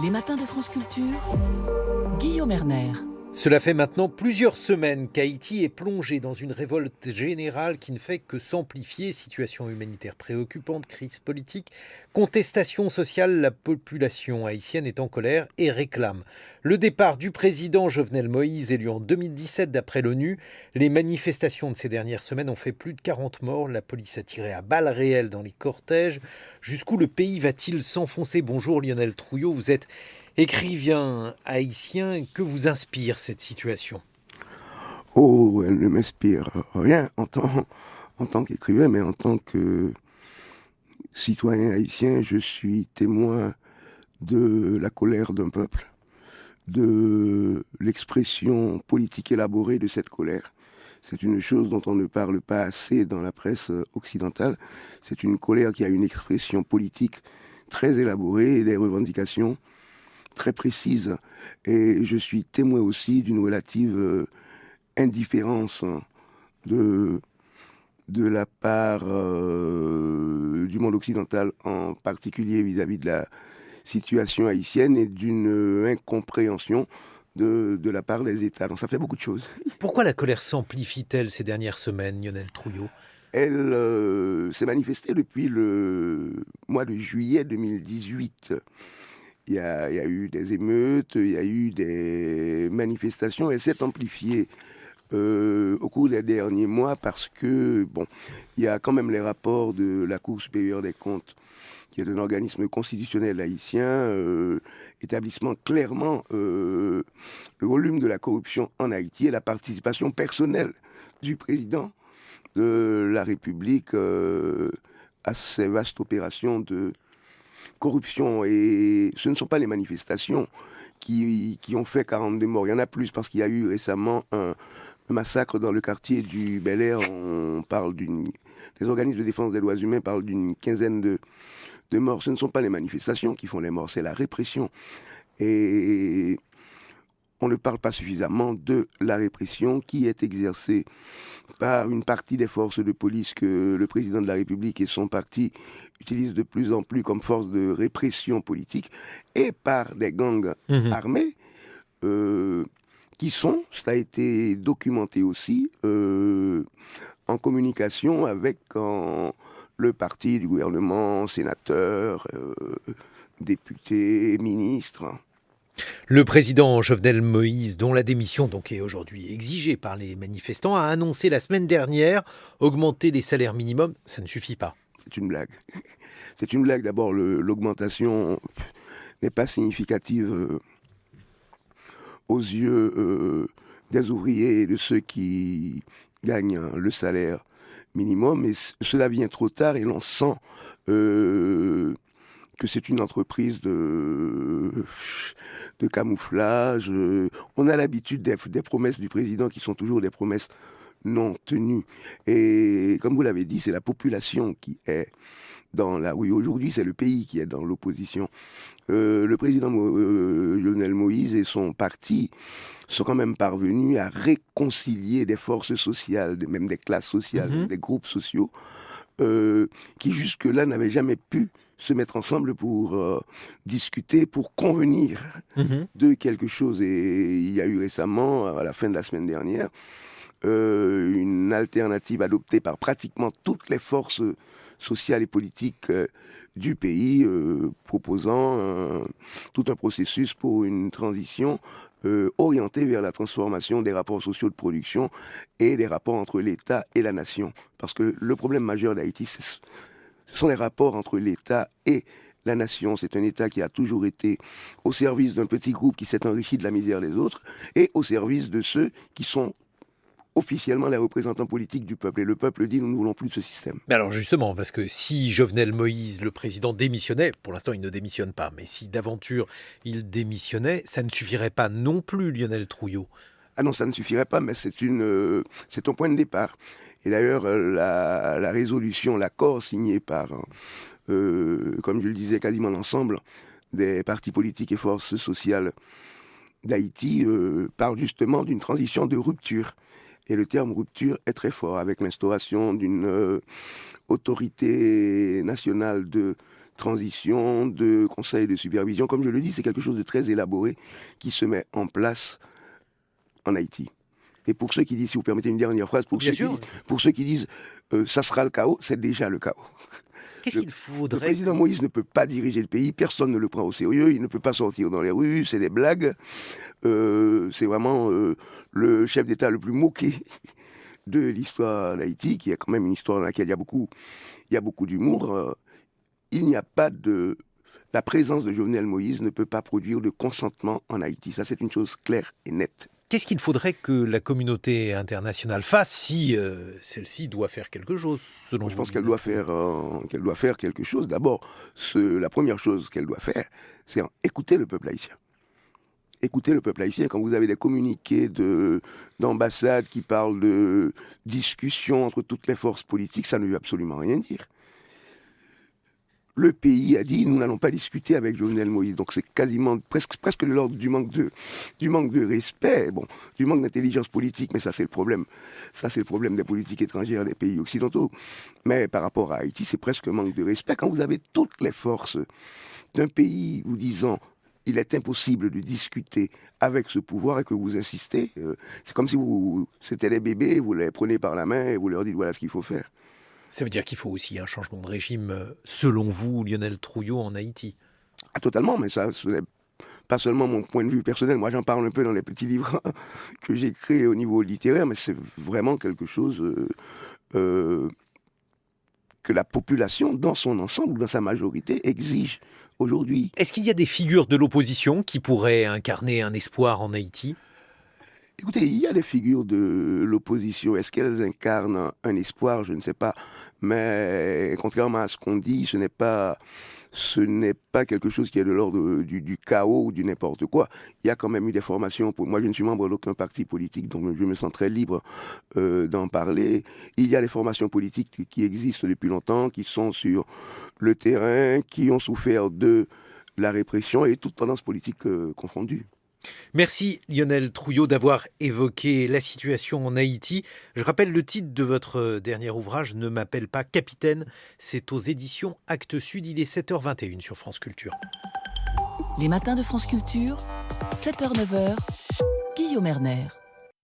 Les matins de France Culture, Guillaume Erner. Cela fait maintenant plusieurs semaines qu'Haïti est plongé dans une révolte générale qui ne fait que s'amplifier. Situation humanitaire préoccupante, crise politique, contestation sociale. La population haïtienne est en colère et réclame le départ du président Jovenel Moïse, élu en 2017 d'après l'ONU. Les manifestations de ces dernières semaines ont fait plus de 40 morts. La police a tiré à balles réelles dans les cortèges. Jusqu'où le pays va-t-il s'enfoncer? Bonjour Lionel Trouillot, vous êtes écrivain haïtien. Que vous inspire cette situation? Oh, elle ne m'inspire rien en tant qu'écrivain, mais en tant que citoyen haïtien, je suis témoin de la colère d'un peuple, de l'expression politique élaborée de cette colère. C'est une chose dont on ne parle pas assez dans la presse occidentale. C'est une colère qui a une expression politique très élaborée et des revendications très précises. Et je suis témoin aussi d'une relative indifférence de, de la part du monde occidental, en particulier vis-à-vis de la situation haïtienne, et d'une incompréhension de la part des États. Donc ça fait beaucoup de choses. Pourquoi la colère s'amplifie-t-elle ces dernières semaines, Lionel Trouillot? Elle s'est manifestée depuis le mois de juillet 2018. Il y a eu des émeutes, il y a eu des manifestations, elle s'est amplifiée au cours des derniers mois parce que, bon, il y a quand même les rapports de la Cour supérieure des comptes, qui est un organisme constitutionnel haïtien, établissant clairement le volume de la corruption en Haïti et la participation personnelle du président de la République à ces vastes opérations de corruption. Et ce ne sont pas les manifestations qui ont fait 42 morts. Il y en a plus parce qu'il y a eu récemment un massacre dans le quartier du Bel Air. On parle des organismes de défense des droits humains parlent d'une quinzaine de morts. Ce ne sont pas les manifestations qui font les morts, c'est la répression. Et on ne parle pas suffisamment de la répression qui est exercée par une partie des forces de police que le président de la République et son parti utilisent de plus en plus comme force de répression politique, et par des gangs armés qui sont, cela a été documenté aussi, en communication avec le parti du gouvernement, sénateurs, députés, ministres. Le président Jovenel Moïse, dont la démission donc est aujourd'hui exigée par les manifestants, a annoncé la semaine dernière augmenter les salaires minimums. Ça ne suffit pas. C'est une blague. C'est une blague. D'abord, l'augmentation n'est pas significative aux yeux des ouvriers et de ceux qui gagnent le salaire minimum. Mais cela vient trop tard et l'on sent que c'est une entreprise de camouflage. On a l'habitude des promesses du président qui sont toujours des promesses non tenues. Et comme vous l'avez dit, c'est la population qui est dans la rue. Aujourd'hui, c'est le pays qui est dans l'opposition. Le président Jovenel Moïse et son parti sont quand même parvenus à réconcilier des forces sociales, même des classes sociales, des groupes sociaux, qui jusque-là n'avaient jamais pu se mettre ensemble pour discuter, pour convenir de quelque chose. Et il y a eu récemment, à la fin de la semaine dernière, une alternative adoptée par pratiquement toutes les forces sociales et politiques du pays, proposant tout un processus pour une transition orientée vers la transformation des rapports sociaux de production et des rapports entre l'État et la nation. Parce que le problème majeur d'Haïti, ce sont les rapports entre l'État et la nation. C'est un État qui a toujours été au service d'un petit groupe qui s'est enrichi de la misère des autres et au service de ceux qui sont officiellement les représentants politiques du peuple. Et le peuple dit, nous ne voulons plus de ce système. Mais alors justement, parce que si Jovenel Moïse, le président, démissionnait, pour l'instant il ne démissionne pas, mais si d'aventure il démissionnait, ça ne suffirait pas non plus, Lionel Trouillot. Ah non, ça ne suffirait pas, mais c'est un point de départ. Et d'ailleurs, la résolution, l'accord signé par, comme je le disais, quasiment l'ensemble des partis politiques et forces sociales d'Haïti parle justement d'une transition de rupture. Et le terme rupture est très fort, avec l'instauration d'une autorité nationale de transition, de conseil de supervision. Comme je le dis, c'est quelque chose de très élaboré qui se met en place en Haïti. Et pour ceux qui disent, si vous permettez une dernière phrase, pour ceux qui disent ça sera le chaos, c'est déjà le chaos. Qu'est-ce qu'il faudrait... Le président Moïse ne peut pas diriger le pays, personne ne le prend au sérieux, il ne peut pas sortir dans les rues, c'est des blagues. C'est vraiment le chef d'État le plus moqué de l'histoire d'Haïti, qui est quand même une histoire dans laquelle il y a beaucoup d'humour. Il n'y a pas de... La présence de Jovenel Moïse ne peut pas produire de consentement en Haïti. Ça, c'est une chose claire et nette. Qu'est-ce qu'il faudrait que la communauté internationale fasse si celle-ci doit faire quelque chose, selon vous? Je pense qu'elle doit faire quelque chose. D'abord, la première chose qu'elle doit faire, c'est écouter le peuple haïtien. Écoutez le peuple haïtien. Quand vous avez des communiqués d'ambassades qui parlent de discussions entre toutes les forces politiques, ça ne veut absolument rien dire. Le pays a dit, nous n'allons pas discuter avec Jovenel Moïse. Donc c'est quasiment, presque de l'ordre du manque de respect, du manque d'intelligence politique, mais ça c'est le problème. Ça c'est le problème des politiques étrangères des pays occidentaux. Mais par rapport à Haïti, c'est presque un manque de respect. Quand vous avez toutes les forces d'un pays vous disant, il est impossible de discuter avec ce pouvoir et que vous insistez, c'est comme si c'était des bébés, vous les prenez par la main et vous leur dites voilà ce qu'il faut faire. Ça veut dire qu'il faut aussi un changement de régime, selon vous, Lionel Trouillot, en Haïti? Ah, totalement, mais ça, ce n'est pas seulement mon point de vue personnel. Moi, j'en parle un peu dans les petits livres que j'ai créés au niveau littéraire, mais c'est vraiment quelque chose que la population, dans son ensemble, dans sa majorité, exige aujourd'hui. Est-ce qu'il y a des figures de l'opposition qui pourraient incarner un espoir en Haïti? Écoutez, il y a des figures de l'opposition. Est-ce qu'elles incarnent un espoir? Je ne sais pas. Mais contrairement à ce qu'on dit, ce n'est pas quelque chose qui est de l'ordre du chaos ou du n'importe quoi. Il y a quand même eu des formations. Moi, je ne suis membre d'aucun parti politique, donc je me sens très libre d'en parler. Il y a des formations politiques qui existent depuis longtemps, qui sont sur le terrain, qui ont souffert de la répression et toutes tendances politiques confondues. Merci Lionel Trouillot d'avoir évoqué la situation en Haïti. Je rappelle le titre de votre dernier ouvrage, Ne m'appelle pas capitaine. C'est aux éditions Actes Sud, il est 7h21 sur France Culture. Les matins de France Culture, 7h-9h, Guillaume Erner.